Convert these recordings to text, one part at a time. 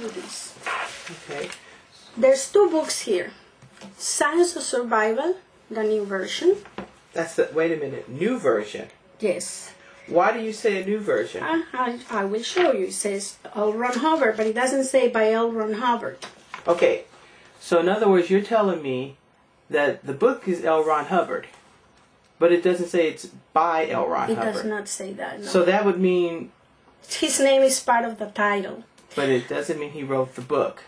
you this. Okay. There's two books here. Science of Survival, the new version. That's the, wait a minute, new version. Yes. Why do you say a new version? I will show you. It says L.Ron Hubbard, but it doesn't say by L.Ron Hubbard. Okay. So in other words, you're telling me that the book is L.Ron Hubbard, but it doesn't say it's by L.Ron Hubbard. It does not say that, no. So that would mean... His name is part of the title. But it doesn't mean he wrote the book.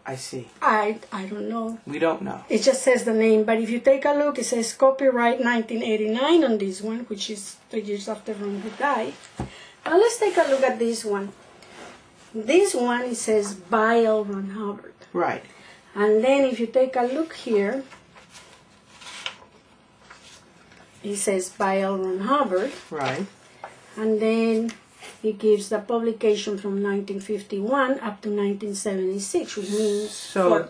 I see. I don't know. We don't know. It just says the name, but if you take a look, it says copyright 1989 on this one, which is 3 years after Ron had died. Now let's take a look at this one. This one, it says by L.Ron Hubbard. Right. And then if you take a look here, it says by L.Ron Hubbard. Right. And then it gives the publication from 1951 up to 1976, which means... So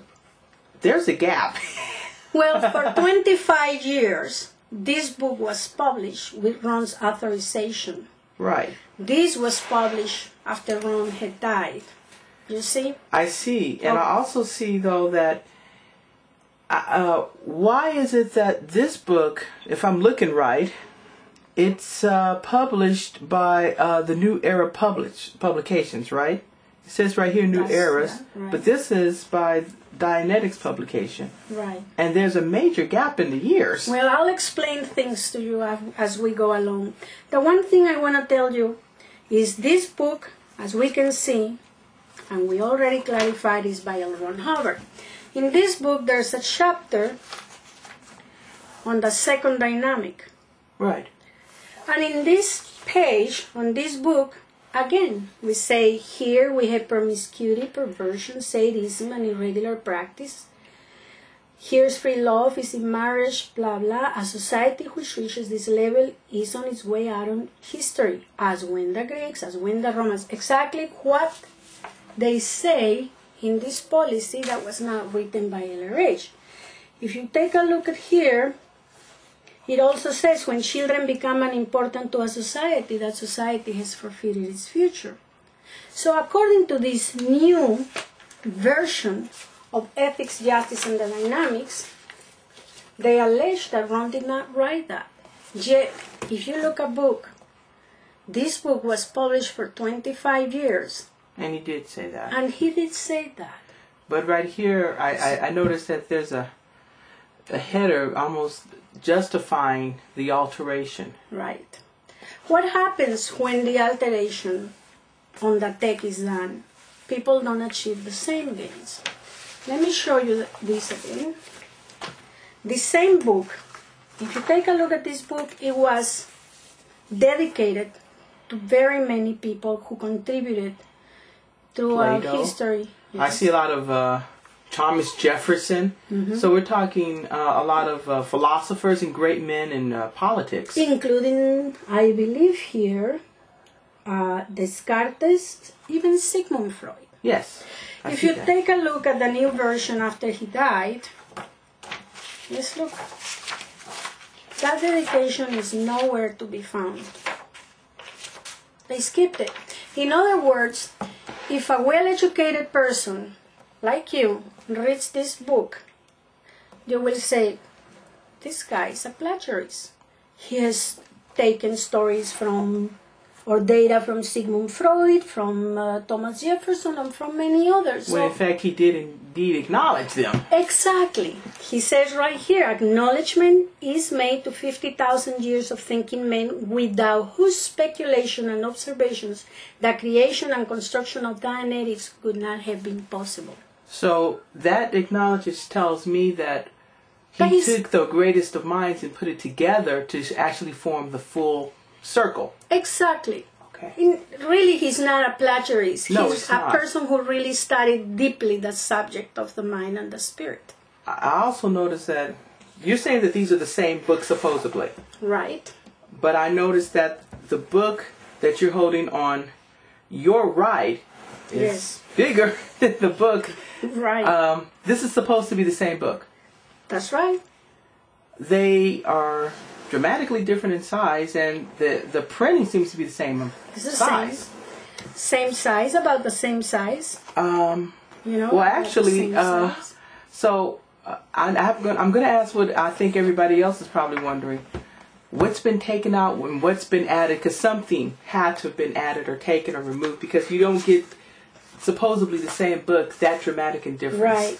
there's a gap. Well, for 25 years, this book was published with Ron's authorization. Right. This was published after Ron had died. You see? I see. And I also see, though, that why is it that this book, if I'm looking right, it's published by the New Era Publications, right? It says right here, New Eras, right. But this is by Dianetics Publication. Right. And there's a major gap in the years. Well, I'll explain things to you as we go along. The one thing I want to tell you is this book, as we can see, and we already clarified, is by L.Ron Hubbard. In this book, there's a chapter on the second dynamic. Right. And in this page, on this book, again, we say here we have promiscuity, perversion, sadism, and irregular practice. Here's free love, is in marriage, blah, blah. A society which reaches this level is on its way out of history, as when the Greeks, as when the Romans. Exactly what they say in this policy that was not written by LRH. If you take a look at here, it also says when children become unimportant to a society, that society has forfeited its future. So according to this new version of ethics, justice, and the dynamics, they allege that Ron did not write that. Yet, if you look at book, this book was published for 25 years. And he did say that. And he did say that. But right here, I noticed that there's a header almost justifying the alteration. Right. What happens when the alteration on the tech is done? People don't achieve the same gains. Let me show you this again. The same book, if you take a look at this book, it was dedicated to very many people who contributed throughout history. Yes. I see a lot of Thomas Jefferson. Mm-hmm. So we're talking a lot of philosophers and great men in politics. Including, I believe here, Descartes, even Sigmund Freud. Yes. If you take a look at the new version after he died, let's look. That dedication is nowhere to be found. They skipped it. In other words, if a well-educated person like you reads this book, you will say, this guy is a plagiarist. He has taken stories from, or data from Sigmund Freud, from Thomas Jefferson, and from many others. Well, in fact, he did indeed acknowledge them. Exactly. He says right here, acknowledgement is made to 50,000 years of thinking men without whose speculation and observations the creation and construction of Dianetics could not have been possible. So that acknowledgement tells me that he took the greatest of minds and put it together to actually form the full circle. Exactly. Okay. Really, he's not a plagiarist. No, he's a person who really studied deeply the subject of the mind and the spirit. I also noticed that you're saying that these are the same book, supposedly. Right. But I noticed that the book that you're holding on your right is bigger than the book. Right. This is supposed to be the same book. That's right. They are dramatically different in size, and the printing seems to be the same It's the size. same. Same size, about the same size. Well, actually, so I'm going to ask what I think everybody else is probably wondering. What's been taken out and what's been added? Because something had to have been added or taken or removed, because you don't get supposedly the same book that dramatic in difference. Right.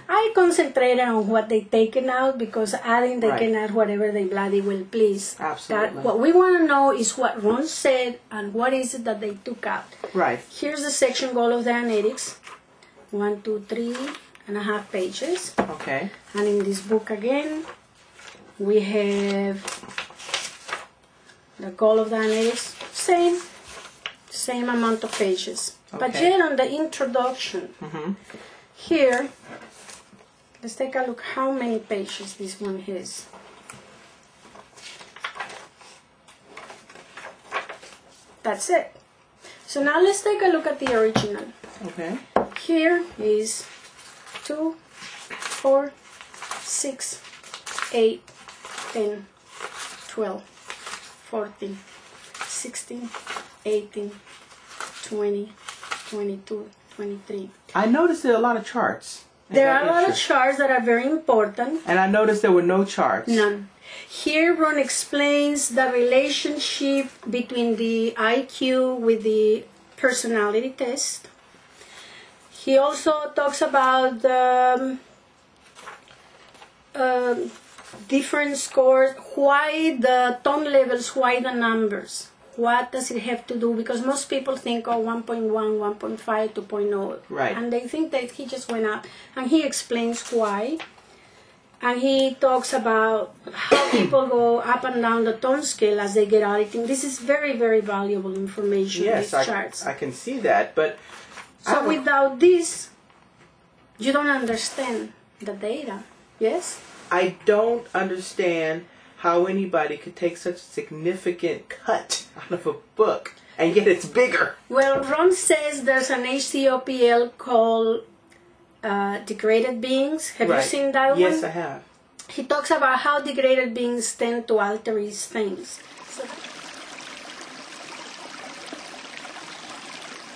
I concentrated on what they taken out, because adding they can add whatever they bloody will please. Absolutely. What we want to know is what Ron said and what is it that they took out. Right. Here's the section goal of Dianetics. 1, 2, 3.5 pages. Okay. And in this book again, we have the goal of Dianetics. Same amount of pages. Okay. But yet on the introduction, here, let's take a look how many pages this one has. That's it. So now let's take a look at the original. Okay. Here is 2, 4, 6, 8, 10, 12, 14, 16, 18, 20, 22, 23. I noticed there are a lot of charts. There are a lot of charts that are very important. And I noticed there were no charts. None. Here Ron explains the relationship between the IQ with the personality test. He also talks about different scores, why the tone levels, why the numbers. What does it have to do? Because most people think, 1.1, 1.5, 2.0. Right. And they think that he just went up. And he explains why. And he talks about how people go up and down the tone scale as they get auditing. This is very, very valuable information, yes, these charts. I can see that. But so without this, you don't understand the data. Yes? I don't understand how anybody could take such a significant cut out of a book, and yet it's bigger. Well, Ron says there's an HCOPL called Degraded Beings. Have you seen that one? Yes, I have. He talks about how degraded beings tend to alter these things. So